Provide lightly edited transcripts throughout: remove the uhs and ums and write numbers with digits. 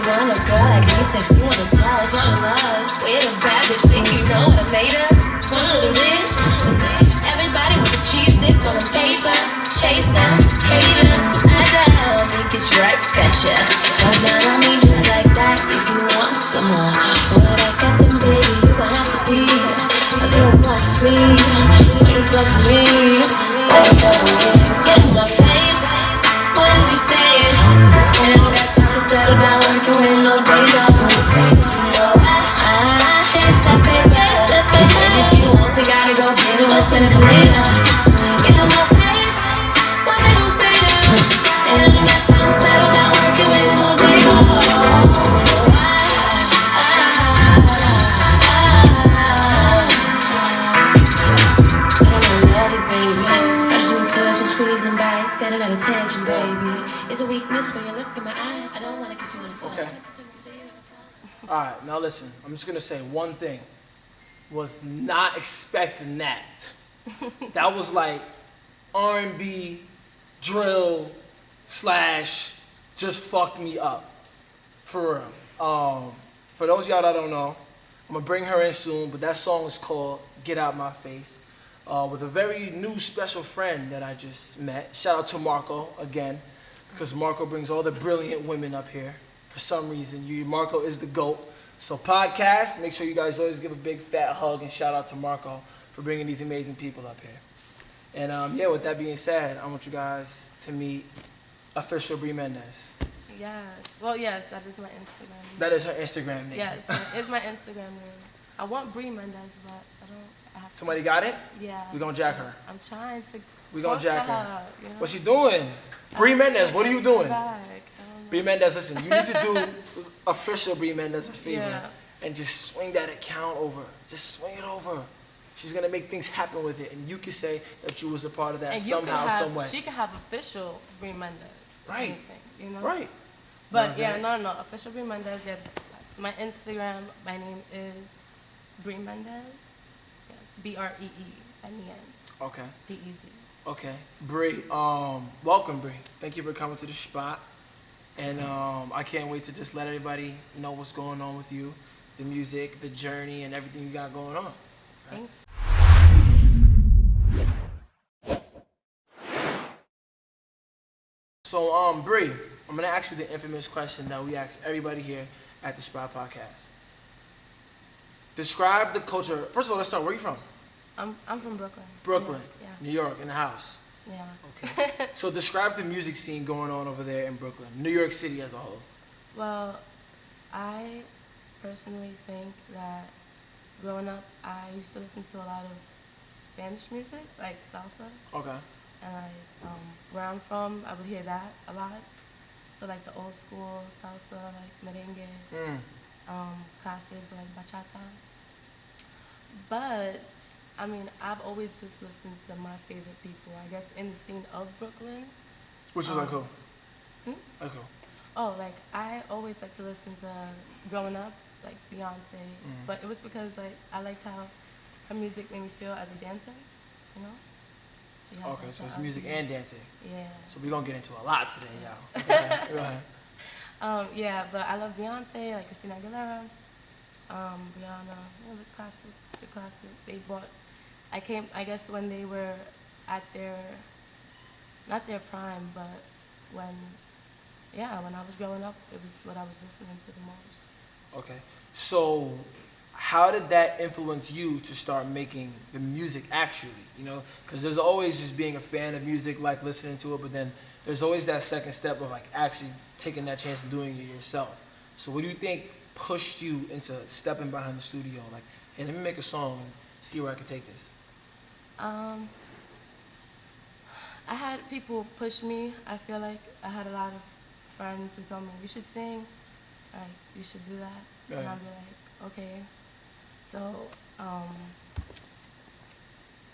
want a girl like me, sex, you wanna touch. With a bad bitch, think you know what I made her. One little this. Everybody with the cheese dip on the paper. Chaser, hater, I don't think it's right, gotcha. Talk down on me just like that if you want some more. What I got then, baby, you gon' have to be a little more sweet. When you talk to me, when you talk to me, get in my face. What is you saying? And I don't got time to settle down, working with no days off. You know chase that paper. And if you want to, gotta go get it, we'll spend it for later. Get in my face. What they gon' say now? And I don't got time to settle down, working with no days off. Squeezing by, standing at attention, baby. It's a weakness when you look in my eyes. I don't want to kiss you in the phone. Okay. Alright, now listen. I'm just going to say one thing. Was not expecting that. That was like R&B, drill, / just fucked me up. For real. For those of y'all that don't know, I'm going to bring her in soon, but that song is called Get Out My Face. With a very new special friend that I just met. Shout out to Marco again, because Marco brings all the brilliant women up here. For some reason, Marco is the GOAT. So podcast, make sure you guys always give a big fat hug and shout out to Marco for bringing these amazing people up here. And yeah, with that being said, I want you guys to meet official Bree Mendez. Yes. Well, yes, that is my Instagram name. That is her Instagram name. Yes, that is my Instagram name. I want Bree Mendez, but I don't. Somebody got it? Yeah. We gonna jack her. I'm trying to. We gonna jack her. You know? What's she doing? Bree Mendez, what are you doing? Bree Mendez, listen, you need to do official Bree Mendez a favor and just swing that account over. Just swing it over. She's gonna make things happen with it, and you can say that you was a part of that somehow, some way. She can have official Bree Mendez. Right. Anything, you know? Right. But yeah, no, official Bree Mendez. Yeah, that's my Instagram. My name is Bree Mendez. BREE MEN. Okay. DEZ. Okay. Bree, welcome, Bree. Thank you for coming to the spot. And I can't wait to just let everybody know what's going on with you, the music, the journey, and everything you got going on. Right? Thanks. So, Bree, I'm gonna ask you the infamous question that we ask everybody here at the Spot Podcast. Describe the culture. First of all, let's start. Where are you from? I'm from Brooklyn. Brooklyn, yeah. New York, in the house. Yeah. Okay. So describe the music scene going on over there in Brooklyn, New York City as a whole. Well, I personally think that growing up, I used to listen to a lot of Spanish music, like salsa. Okay. And where I'm from, I would hear that a lot. So like the old school salsa, like merengue. Classics or like bachata. But I mean, I've always just listened to my favorite people, I guess, in the scene of Brooklyn. Which is like who? Like who? Oh, like I always like to listen to, growing up, like Beyonce. But it was because like I liked how her music made me feel as a dancer, you know? She has, okay, so it's music and dancing. Yeah. So we're gonna get into a lot today, y'all. Go ahead. Yeah, but I love Beyonce, like Christina Aguilera, Rihanna, the classic. They brought, I guess when they were at their, not their prime, but when I was growing up, it was what I was listening to the most. Okay, so how did that influence you to start making the music actually, you know? Because there's always just being a fan of music, like listening to it, but then there's always that second step of like actually taking that chance and doing it yourself. So what do you think pushed you into stepping behind the studio? Like, hey, let me make a song and see where I can take this. I had people push me. I feel like I had a lot of friends who told me, you should sing, like, you should do that. And I'd be like, okay. So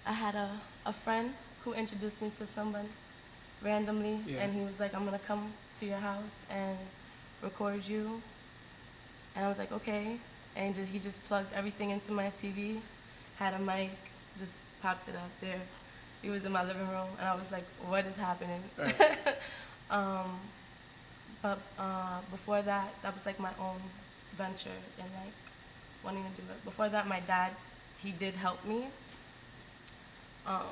I had a friend who introduced me to someone randomly, and he was like, I'm gonna come to your house and record you. And I was like, okay. And he just plugged everything into my TV, had a mic, just popped it up there. He was in my living room, and I was like, what is happening? Right. But before that, that was like my own venture and like wanting to do it. Before that, my dad, he did help me, you know,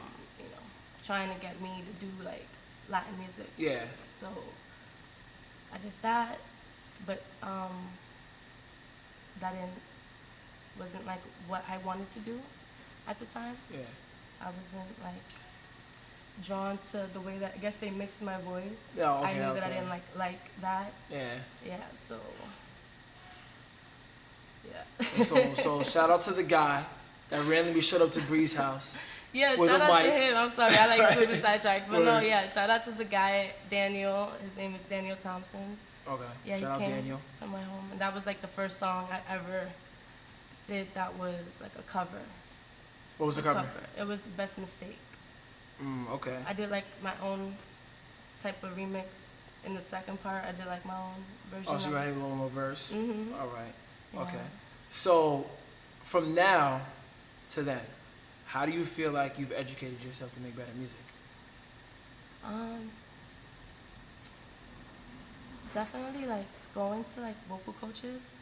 trying to get me to do like Latin music. Yeah. So I did that, but that wasn't like what I wanted to do at the time. Yeah. I wasn't like drawn to the way that I guess they mixed my voice. Yeah, okay, I knew that I okay. didn't like that. Yeah. Yeah, so yeah. So shout out to the guy that randomly showed up to Bree's house. Yeah, with shout a out to mic. him. I'm sorry, I like super sidetracked. But no, Word. yeah, shout out to the guy, Daniel. His name is Daniel Thompson. Okay. Yeah, Shout out he came Daniel. to my home. And that was like the first song I ever did that was like a cover. What was the cover? It was Best Mistake. Okay. I did like my own type of remix. In the second part, I did like my own version. Oh, so you had a little more verse? Mm-hmm. All right. Yeah. Okay. So from now to then, how do you feel like you've educated yourself to make better music? Definitely like going to like vocal coaches,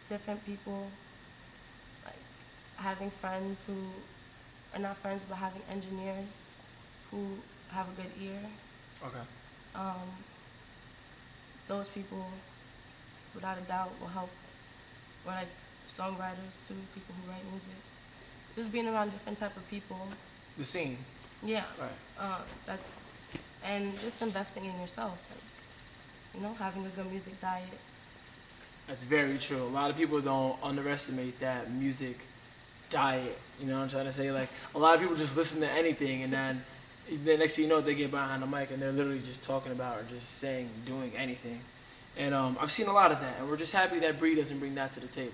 different people, like having friends who are not friends but having engineers who have a good ear. Okay. Those people, without a doubt, will help. Or like songwriters too, people who write music. Just being around different type of people. The scene. Yeah. Right. That's and just investing in yourself, like you know, having a good music diet. That's very true. A lot of people don't underestimate that music diet. You know what I'm trying to say? Like, a lot of people just listen to anything, and then the next thing you know, they get behind the mic and they're literally just talking about or just saying, doing anything. And I've seen a lot of that, and we're just happy that Bree doesn't bring that to the table,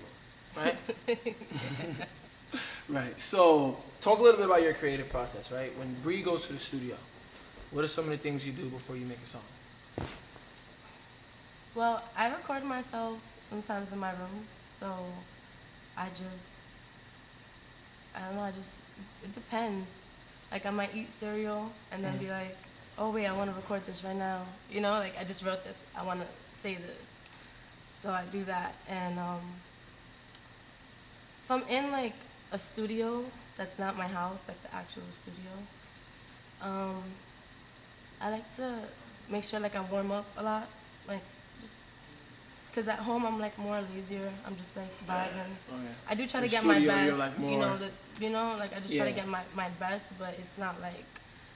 right? Right. So, talk a little bit about your creative process, right? When Bree goes to the studio, what are some of the things you do before you make a song? Well, I record myself sometimes in my room, so I don't know, it depends. Like I might eat cereal and then be like, oh wait, I want to record this right now. You know, like I just wrote this, I want to say this. So I do that. And if I'm in like a studio that's not my house, like the actual studio, I like to make sure like I warm up a lot. Like just, cause at home I'm like more lazier. I'm just like vibing. Oh, yeah. I do try to The get my studio, best. you're, like, more- Like I just try to get my best, but it's not like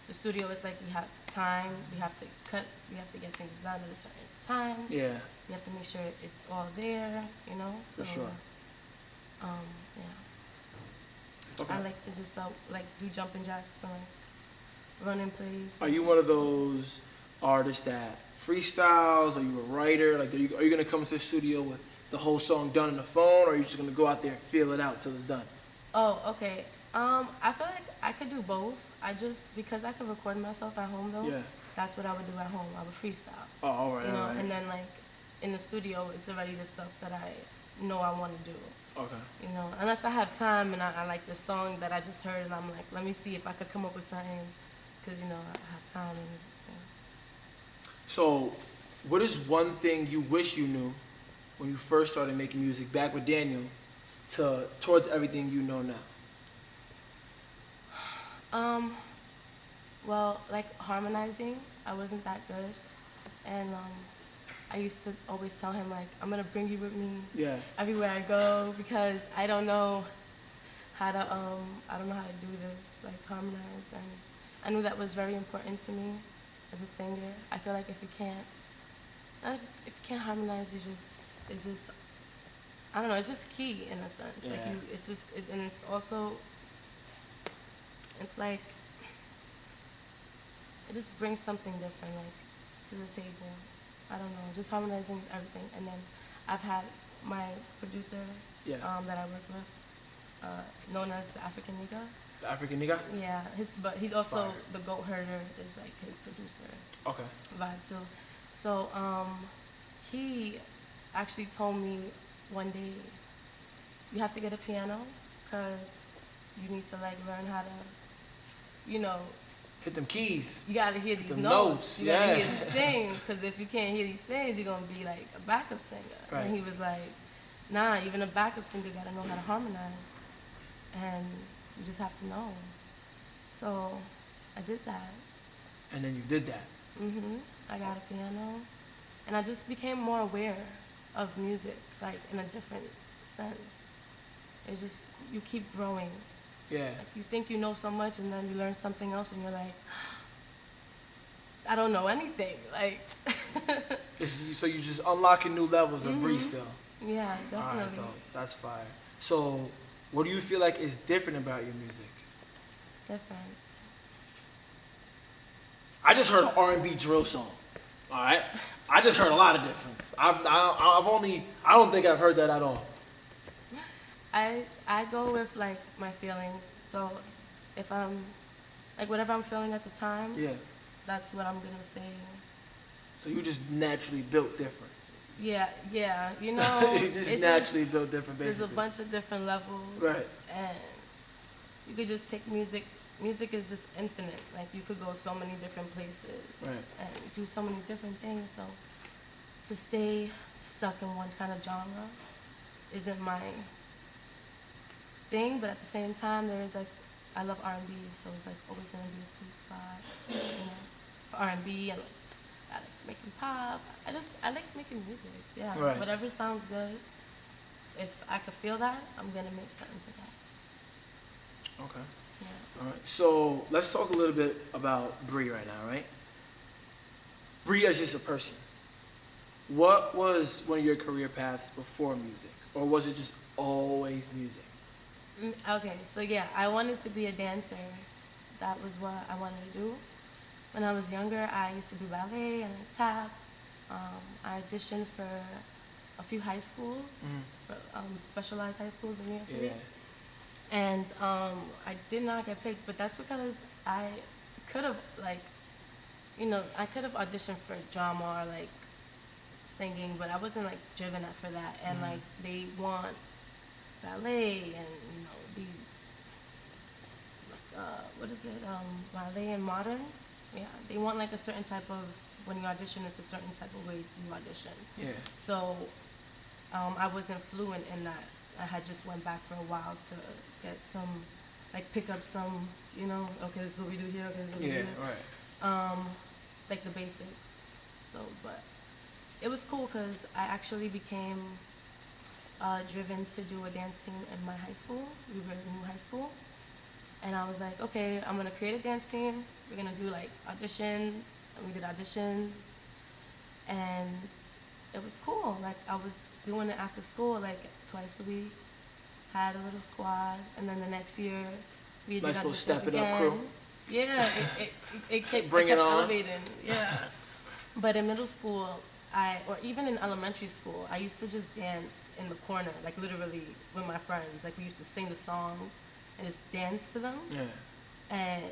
the studio. It's like we have time. We have to cut. We have to get things done at a certain time. Yeah. We have to make sure it's all there. You know. So, For sure. Yeah. Okay. I like to just like do jumping jacks and like run in place. Are you one of those artists that freestyles? Are you a writer? Like, are you gonna come to the studio with the whole song done on the phone, or are you just gonna go out there and feel it out till it's done? Oh, okay. I feel like I could do both. Because I could record myself at home though. Yeah. That's what I would do at home. I would freestyle. Oh, all right, You know, all right. and then like in the studio, it's already the stuff that I know I want to do. Okay. You know, unless I have time and I like the song that I just heard and I'm like, let me see if I could come up with something, because you know I have time and. So, what is one thing you wish you knew when you first started making music back with Daniel towards everything you know now? Well, like harmonizing, I wasn't that good, and I used to always tell him like, I'm gonna bring you with me Yeah. everywhere I go because I don't know how to do this, like harmonize, and I knew that was very important to me as a singer. I feel like if you can't harmonize, it's just I don't know, it's just key in a sense. Yeah. Like and it's also it's like it just brings something different like to the table. I don't know, just harmonizing is everything. And then I've had my producer that I work with, known as the African Nigga. The African nigga? Yeah, but he's also Fire. the Goat Herder is like his producer Okay. vibe too. So he actually told me one day, you have to get a piano because you need to like learn how to, you know, Hit them keys. You gotta hear these Them notes. notes, You gotta yeah. hear these things, because if you can't hear these things, you're gonna be like a backup singer. Right. And he was like, nah, even a backup singer gotta know how to harmonize, and you just have to know. So I did that. And then you did that. I got a piano, and I just became more aware of music, like in a different sense. It's just, you keep growing. Yeah. Like, you think you know so much, and then you learn something else, and you're like, I don't know anything. Like, So you just unlocking new levels of Bree still. yeah, All right, definitely. though. That's fire. So, what do you feel like is different about your music? Different. I just heard an R&B drill song. All right. I just heard a lot of difference. I don't think I've heard that at all. I go with like my feelings. So if I'm like whatever I'm feeling at the time, Yeah. that's what I'm gonna say. So you just naturally built different. Yeah, you know. You just it's naturally built different, There's basically. a bunch of different levels. Right. And you could just take music. Music is just infinite. Like, you could go so many different places. Right. And do so many different things. So to stay stuck in one kind of genre isn't my thing, but at the same time, there is like, I love R&B, so it's like always gonna be a sweet spot, you know, for R&B. I like making pop. I like making music. Yeah. Right. Whatever sounds good. If I could feel that, I'm gonna make something to that. Okay. Yeah. All right. So let's talk a little bit about Bree right now, right? Bree as just a person. What was one of your career paths before music? Or was it just always music? Okay, so yeah, I wanted to be a dancer. That was what I wanted to do. When I was younger, I used to do ballet and tap. I auditioned for a few high schools, for specialized high schools in New York City. Yeah. And I did not get picked, but that's because I could have, like, you know, I could have auditioned for drama or, like, singing, but I wasn't, like, driven up for that. And, like, they want ballet and, you know, these, like, what is it, ballet and modern? Yeah, they want, like, a certain type of, when you audition, it's a certain type of way you audition. Yeah. So I wasn't fluent in that. I had just went back for a while to get some, like, pick up some, you know, okay, this is what we do here, okay, this is what we do here. Right. Like the basics. So, but it was cool because I actually became driven to do a dance team in my high school. We were in high school. And I was like, okay, I'm going to create a dance team. We're going to do, like, auditions. And we did auditions. And it was cool. Like, I was doing it after school, like, twice a week. Had a little squad. And then the next year, we did Nice little auditions step it again. up crew. Yeah, it kept, Bring it on. elevating. Yeah. But in middle school, or even in elementary school, I used to just dance in the corner, like literally with my friends. Like, we used to sing the songs and just dance to them. Yeah. And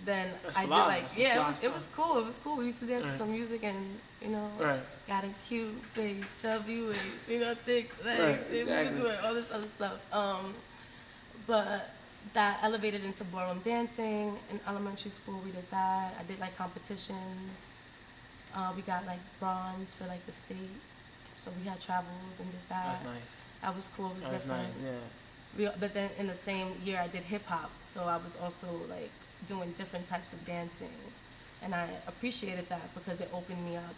then That's I did, fly. like, That's yeah, fly it was cool. It was cool. We used to dance to Right. some music and, you know, Right. got a cute waist, chubby waist, you know, thick legs, Right, exactly. all this other stuff. But that elevated into ballroom dancing. In elementary school, we did that. I did, like, competitions. We got, like, bronze for, like, the state. So we had traveled and did that. That's nice. That was cool. It was That's different. nice, yeah. But then in the same year, I did hip hop. So I was also, like, doing different types of dancing. And I appreciated that because it opened me up.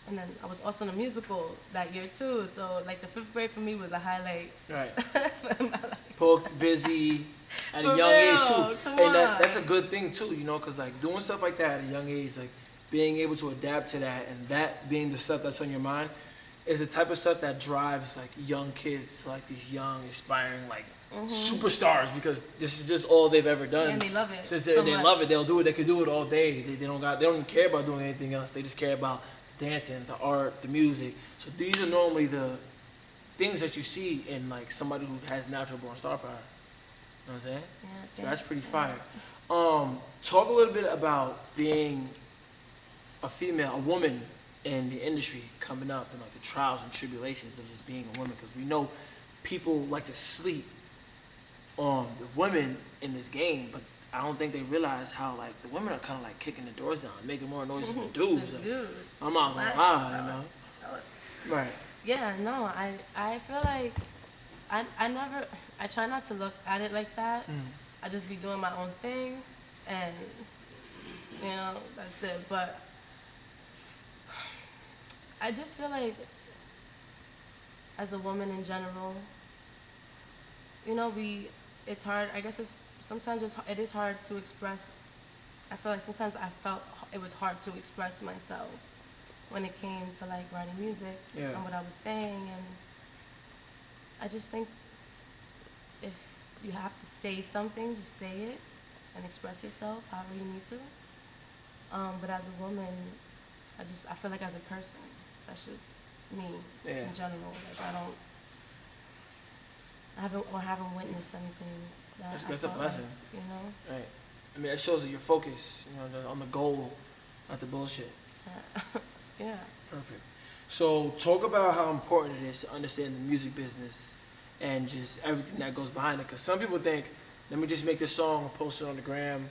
And then I was also in a musical that year too. So, like, the 5th grade for me was a highlight. Right. For my life. Booked, busy, at a For young age real, too. come And on. that's a good thing too, you know, because, like, doing stuff like that at a young age, like, being able to adapt to that and that being the stuff that's on your mind is the type of stuff that drives, like, young kids to, like, these young, aspiring, like, superstars, because this is just all they've ever done. And they love it Since so they much. love it, they'll do it. They could do it all day. They don't even care about doing anything else. They just care about the dancing, the art, the music. So these are normally the things that you see in, like, somebody who has natural born star power. You know what I'm saying? Yeah, So that's pretty yeah. fire. Talk a little bit about being a female, a woman in the industry coming up, and, like, the trials and tribulations of just being a woman, because we know people like to sleep on the women in this game, but I don't think they realize how like the women are kind of like kicking the doors down, making more noise than the dudes. The Like, dudes. I'm not gonna lie, you know. Right. Yeah, no, I feel like I never, I try not to look at it like that. I just be doing my own thing, and you know, that's it. But I just feel like, as a woman in general, you know, it's hard. I guess sometimes it is hard to express. I feel like sometimes I felt it was hard to express myself when it came to like writing music and what I was saying, and I just think if you have to say something, just say it and express yourself however you need to. But as a woman, I feel like as a person, that's just me in general. Like I haven't witnessed anything That's a blessing. Like, you know? Right. I mean, it shows that you're focused, you know, on the goal, not the bullshit. Yeah. Perfect. So talk about how important it is to understand the music business and just everything that goes behind it. Because some people think, let me just make this song and post it on the gram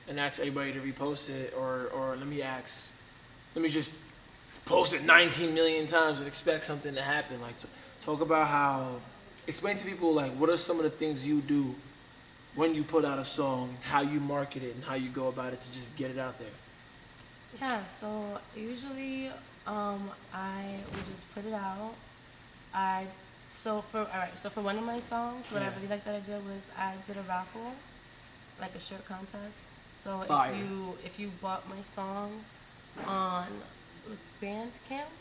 and ask everybody to repost it, or let me just post it 19 million times and expect something to happen. Like, talk about explain to people, like, what are some of the things you do when you put out a song, how you market it, and how you go about it to just get it out there. Yeah, so usually I would just put it out. So for one of my songs, what I really liked that I did was I did a raffle, like a shirt contest. So if you bought my song on, it was Bandcamp.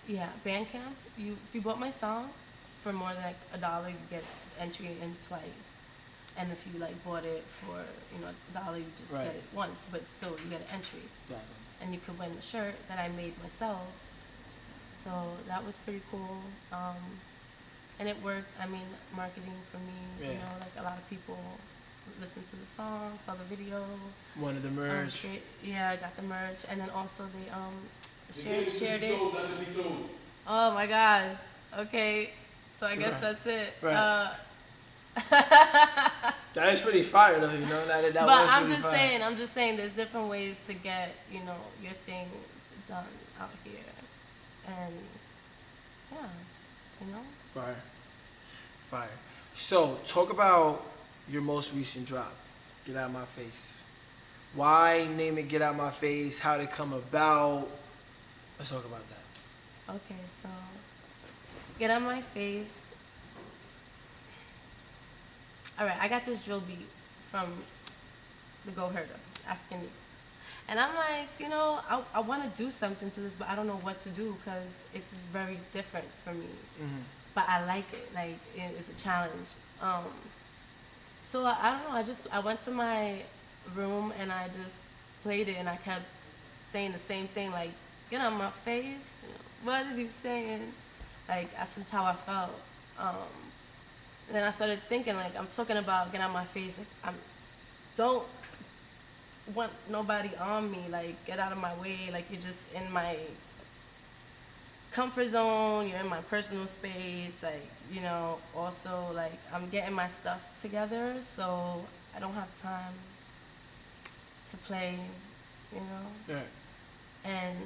Yeah, Bandcamp. If you bought my song for more than like $1, you get entry in twice. And if you like bought it for $1, you just get it once, but still you get an entry. Exactly. And you could win the shirt that I made myself. So that was pretty cool. And it worked. I mean, marketing for me, like a lot of people listened to the song, saw the video. One of the merch. I got the merch. And then also they shared it. Oh my gosh. Okay. So I guess that's it. Right. That is pretty fire though, you know. That but was I'm pretty just fire. saying, there's different ways to get, your things done out here. And yeah, Fire. So talk about your most recent drop, Get Out My Face. Why name it Get Out My Face? How did it come about? Let's talk about that. Okay, so Get Out My Face. All right, I got this drill beat from the Go Herder, African beat. And I'm like, I want to do something to this, but I don't know what to do because it's just very different for me. Mm-hmm. But I like it. Like, it's a challenge. So I don't know. I went to my room and I just played it and I kept saying the same thing, like, get on my face. What is you saying? Like, that's just how I felt. And then I started thinking, like, I'm talking about get out my face. Like, I don't want nobody on me. Like, get out of my way. Like, you're just in my comfort zone. You're in my personal space. Like, also, like, I'm getting my stuff together. So I don't have time to play, Yeah. And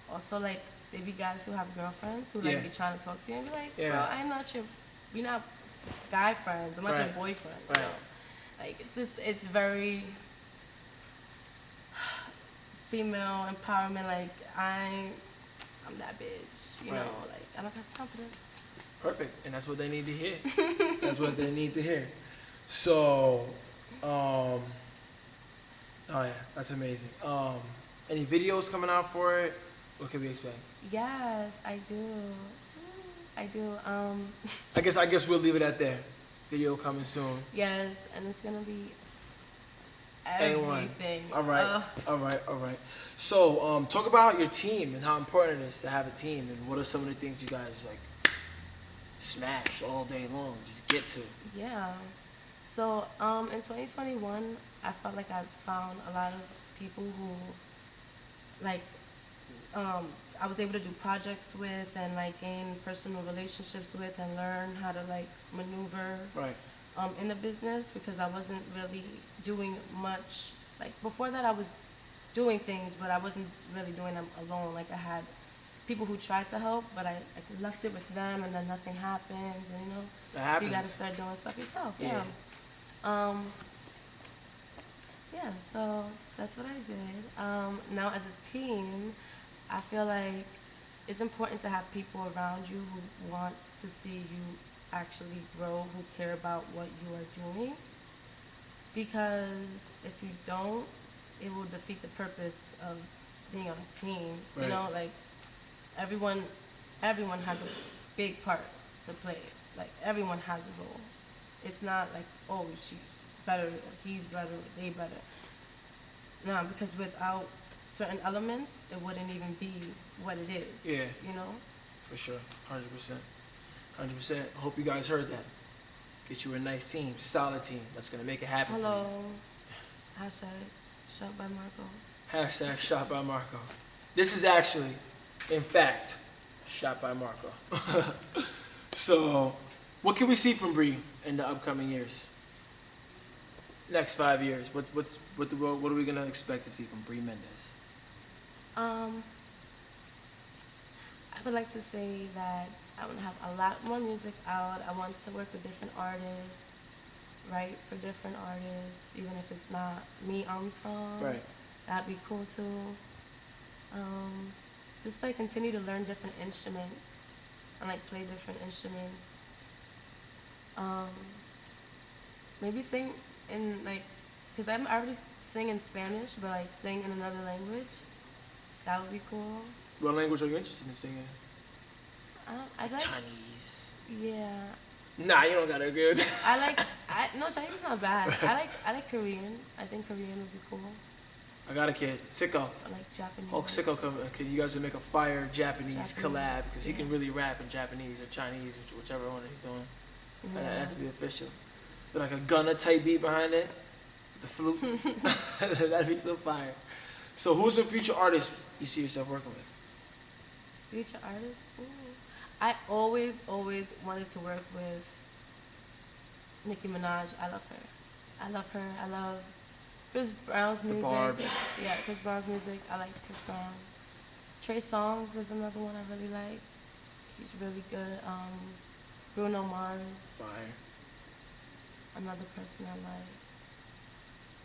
also, like, there be guys who have girlfriends who, like, be trying to talk to you and be like, bro, I'm not we're not guy friends. I'm not your boyfriend. Right. Like, it's very female empowerment. Like, I'm that bitch. Like, I don't got time for this. Perfect, and that's what they need to hear. That's what they need to hear. So, oh yeah, that's amazing. Any videos coming out for it? What can we expect? Yes, I do. I guess we'll leave it at there. Video coming soon. Yes, and it's gonna be A1. everything. All right. So, talk about your team and how important it is to have a team, and what are some of the things you guys like smash all day long, just get to. Yeah. So, in 2021, I felt like I found a lot of people who, like, I was able to do projects with and, like, gain personal relationships with and learn how to, like, maneuver. Right. in the business because I wasn't really doing much. Like before that, I was doing things, but I wasn't really doing them alone. Like I had people who tried to help, but I left it with them, and then nothing happens, and you know. That happens. So you got to start doing stuff yourself. Yeah. Yeah, so that's what I did. Now, as a team, I feel like it's important to have people around you who want to see you actually grow, who care about what you are doing. Because if you don't, it will defeat the purpose of being on a team. Right. You know, like everyone has a big part to play. Like everyone has a role. It's not like, oh, she's better, he's better, they better. No, because without certain elements, it wouldn't even be what it is. Yeah. You know? For sure. 100%. 100%. Hope you guys heard that. Get you a nice team, solid team that's going to make it happen Hello. for you. Hashtag shot by Marco. Hashtag shot by Marco. This is actually, in fact, shot by Marco. So, what can we see from Bree in the upcoming years? Next 5 years, what are we gonna expect to see from Bree Mendez? I would like to say that I want to have a lot more music out. I want to work with different artists, write for different artists, even if it's not me on the song. Right. That'd be cool too. Just like continue to learn different instruments and like play different instruments. Maybe sing in like, cause I already sing in Spanish, but like sing in another language. That would be cool. What language are you interested in singing? I like Chinese. Yeah. Nah, you don't gotta agree with that. No, Chinese is not bad. I like Korean. I think Korean would be cool. I got a kid, Sicko. I like Japanese. Oh, Sicko, can you guys make a fire Japanese collab? Because he yeah. can really rap in Japanese or Chinese, whichever one he's doing. Yeah. That has to be official. With like a Gunna type beat behind it, the flute. That'd be so fire. So who's a future artist you see yourself working with? Future artist? Ooh. I always wanted to work with Nicki Minaj. I love her. I love Chris Brown's music. The Barbs. Yeah, Chris Brown's music. I like Chris Brown. Trey Songz is another one I really like. He's really good. Bruno Mars. Fire. Another person I like.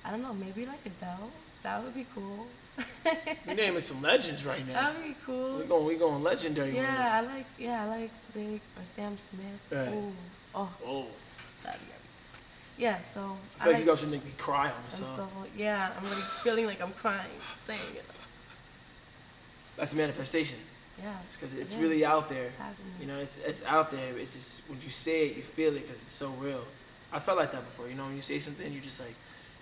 I don't know, maybe like Adele. That would be cool. You're naming some legends right now. That would be cool. We going legendary. Yeah, I like Big or Sam Smith. Right. Ooh. Oh. That'd be great. Yeah, so I feel like you guys should make me cry on the song. Yeah, I'm really feeling like I'm crying saying it. That's a manifestation. Yeah. Because it's really out there. It's happening. You know, it's out there. It's just when you say it, you feel it because it's so real. I felt like that before. You know, when you say something, you're just like,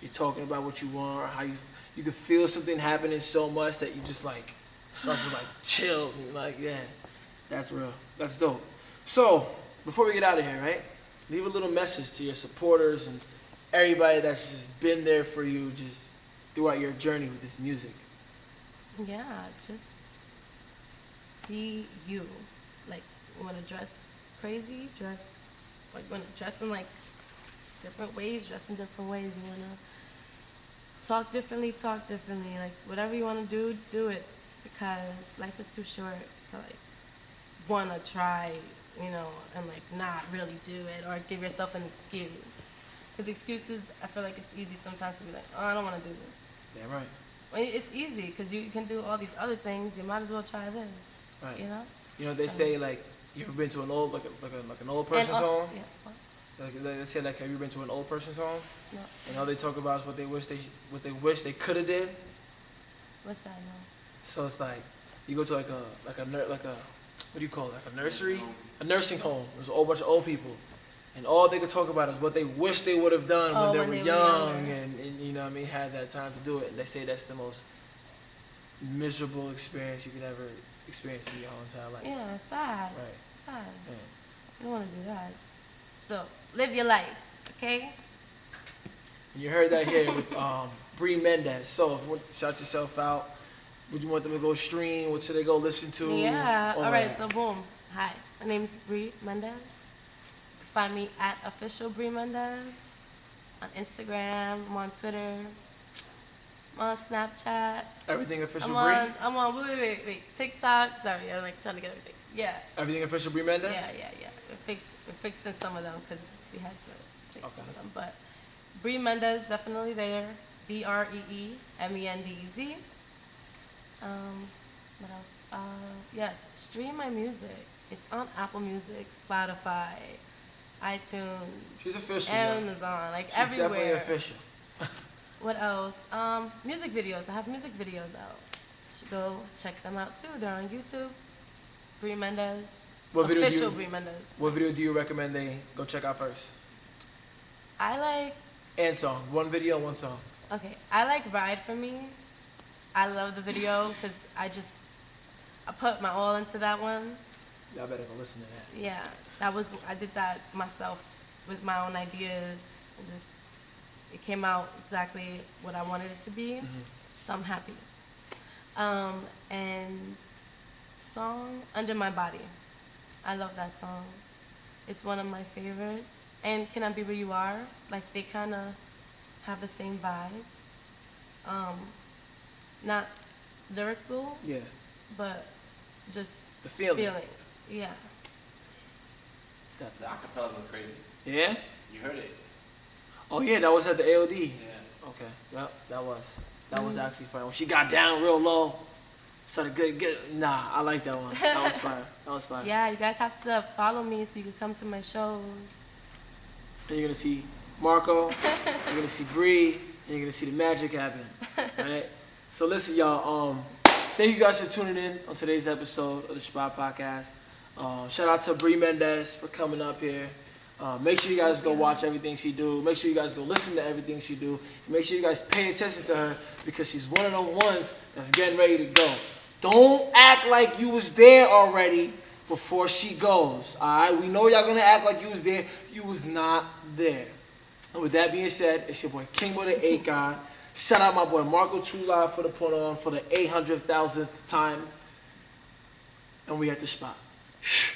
you're talking about what you want or how you can feel something happening so much that you just like start to like chills and you're like, yeah, that's real. That's dope. So before we get out of here, right? Leave a little message to your supporters and everybody that's just been there for you just throughout your journey with this music. Yeah, just be you. Like, you want to dress crazy, dress, like, you want to dress in like different ways, dress in different ways. You want to talk differently. Like, whatever you want to do it. Because life is too short to like want to try, you know, and like not really do it or give yourself an excuse. Because excuses, I feel like it's easy sometimes to be like, oh, I don't want to do this. Yeah, right. Well, it's easy because you can do all these other things. You might as well try this. Right. You know? You know, they say like, you ever been to an old, like an old person's home? Yeah. What? Like they say like, have you been to an old person's home? No. And all they talk about is what they wish they could have did. What's that? No. So it's like, you go to like a what do you call it? Like a nursery, a nursing home. There's a whole bunch of old people, and all they could talk about is what they wish they would have done when they were young, and you know what I mean, had that time to do it. And they say that's the most miserable experience you could ever experience in your whole entire life. Yeah, it's sad. Right. Sad. Yeah. You don't want to do that. So live your life, okay? And you heard that here with Bree Mendez. So if you want to shout yourself out, would you want them to go stream? What should they go listen to? Yeah. All right. that? So boom. Hi. My name's Bree Mendez. find me at official Bree Mendez on Instagram. I'm on Twitter. I'm on Snapchat. Everything official Bree? I'm on, wait. TikTok. Sorry, I'm like trying to get everything. Yeah. Everything official Bree Mendez? Yeah. We're fixing some of them because we had to fix some Okay. of them. But Bree Mendez, definitely there. BreeMendez. What else? Yes, stream my music. It's on Apple Music, Spotify, iTunes, She's official. Amazon, like She's everywhere. definitely official. What else? Music videos. I have music videos out. You should go check them out too. They're on YouTube. Bree Mendez. Official Bree Mendez. What video do you recommend they go check out first? I like. And song. One video, one song. Okay, I like Ride For Me. I love the video because I put my all into that one. Y'all better go listen to that. Yeah, I did that myself with my own ideas. It came out exactly what I wanted it to be. So I'm happy. And song, Under My Body. I love that song. It's one of my favorites. And Can I Be Where You Are? Like, they kind of have the same vibe. Not lyrical, Yeah. but just The feeling. Yeah. The acapella went crazy. Yeah? You heard it. Oh yeah, that was at the AOD. Yeah. Okay. Yep, that was actually fire. When she got down real low, started good. Nah, I like that one. That was fire. That was fire. Yeah, you guys have to follow me so you can come to my shows. And you're gonna see Marco, you're gonna see Bree, and you're gonna see the magic happen. Right? So listen, y'all. Thank you guys for tuning in on today's episode of the Spot Podcast. Shout out to Bree Mendez for coming up here. Make sure you guys go watch everything she do. Make sure you guys go listen to everything she do. Make sure you guys pay attention to her because she's one of them ones that's getting ready to go. Don't act like you was there already before she goes. All right, we know y'all gonna act like you was there. You was not there. And with that being said, it's your boy Kingmil the Icon. Shout out my boy Marco True Live for the put on for the 800,000th time. And we at the spot. Shh.